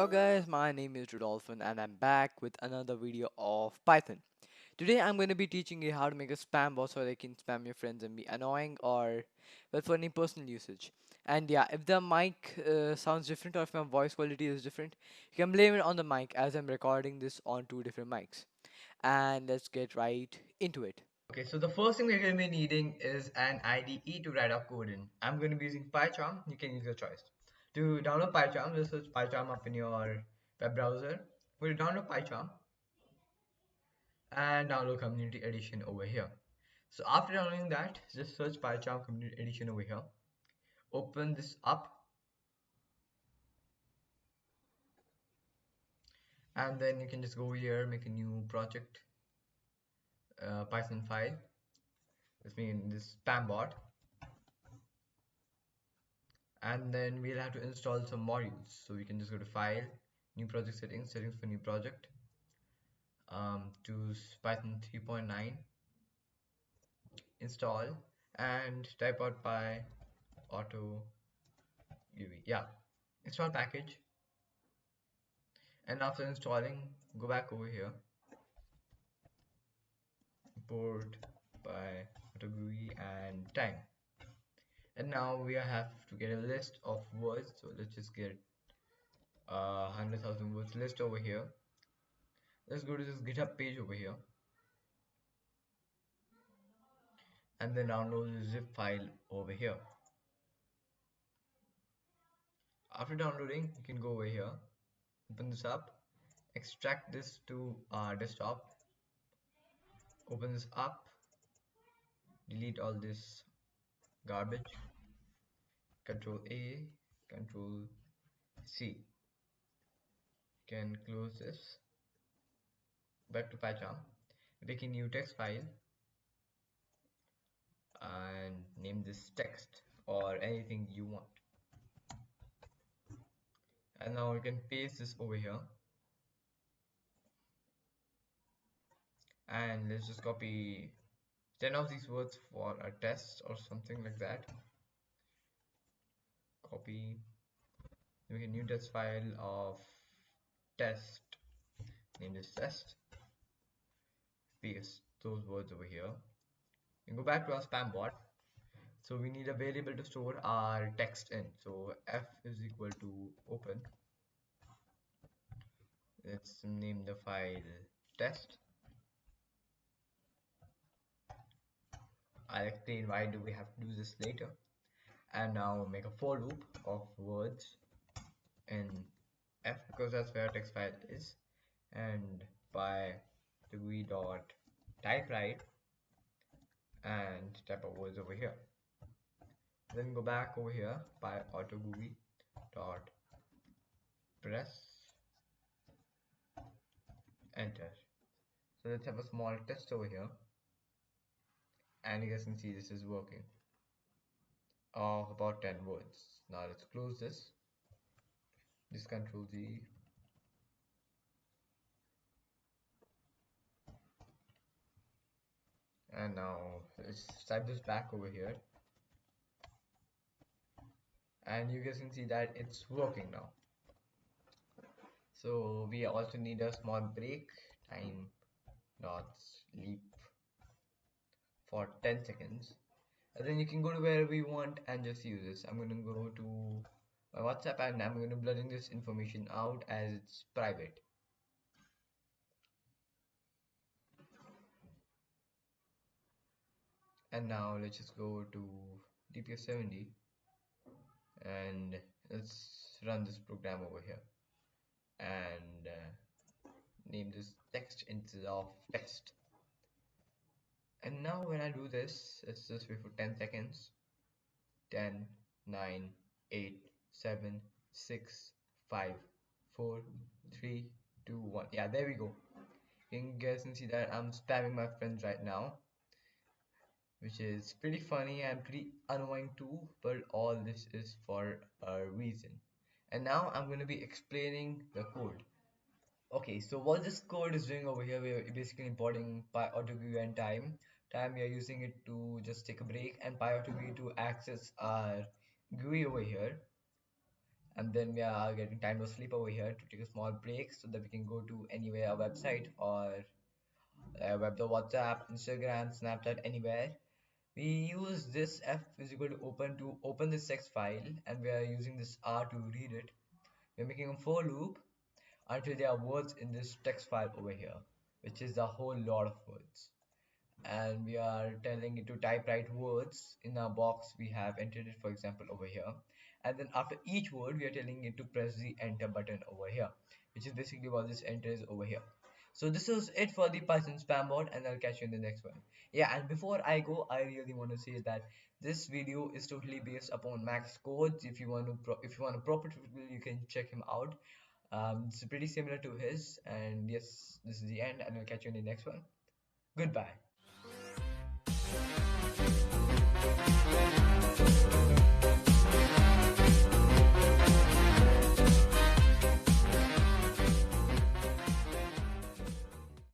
Hello guys, my name is Rudolphin and I'm back with another video of Python. Today I'm going to be teaching you how to make a spam bot so they can spam your friends and be annoying or well for any personal usage. And yeah, if the mic sounds different or if my voice quality is different, you can blame it on the mic as I'm recording this on two different mics. And let's get right into it. Okay, so the first thing we're going to be needing is an IDE to write our code in. I'm going to be using PyCharm. You can use your choice. To download PyCharm, just search PyCharm up in your web browser. We'll download PyCharm and download Community Edition over here. So after downloading that, just search PyCharm Community Edition over here. Open this up and then you can just go here, make a new project, Python file. This means this spambot. And then we'll have to install some modules, so we can just go to file, new project settings for new project, choose Python 3.9, install, and type out py auto uv, yeah, install package. And after installing, go back over here, import by auto uv and time. And now we have to get a list of words, so let's just get 100,000 words list over here. Let's go to this GitHub page over here and then download the zip file over here. After downloading, you can go over here, open this up, extract this to our desktop, open this up, delete all this garbage, Control A, Control C. You can close this, back to PyCharm, make a new text file and name this text or anything you want. And now you can paste this over here. And let's just copy 10 of these words for a test or something like that. Copy, make a new test file of test, name this test, paste those words over here, and go back to our spam bot. So we need a variable to store our text in, so f is equal to open, let's name the file test. I'll explain why do we have to do this later. And now make a for loop of words in f, because that's where our text file is, and by degree dot type right and type of words over here. Then go back over here by auto dot press enter. So let's have a small test over here, and you guys can see this is working of about 10 words. Now let's close this Control Z, and now let's type this back over here, and you guys can see that it's working now. So we also need a small break, time dot sleep for 10 seconds, and then you can go to wherever you want and just use this. I'm going to go to my WhatsApp and I'm going to blurring this information out as it's private. And now let's just go to DPF70 and let's run this program over here and name this text instead of test. And now when I do this, let's just wait for 10 seconds. 10, 9, 8, 7, 6, 5, 4, 3, 2, 1. Yeah, there we go. You guys can see that I'm spamming my friends right now, which is pretty funny and pretty annoying too, but all this is for a reason. And now I'm going to be explaining the code. Okay, so what this code is doing over here, we're basically importing PyAutoGUI and time. Time we are using it to just take a break, and PyAutoGUI to access our GUI over here. and then we are getting time to sleep over here to take a small break so that we can go to anywhere, a website or web the WhatsApp, Instagram, Snapchat, anywhere. We use this f is equal to open this text file, and we are using this r to read it. We're making a for loop until there are words in this text file over here, which is a whole lot of words. And we are telling it to type right words in a box we have entered it, for example, over here. And then after each word, we are telling it to press the enter button over here, which is basically what this enter is over here. So this is it for the Python spam bot, and I'll catch you in the next one. Yeah, and before I go, I really want to say that this video is totally based upon Max codes. If you want to if you want a proper tutorial, you can check him out. It's pretty similar to his. And yes, this is the end, and I'll catch you in the next one. Goodbye.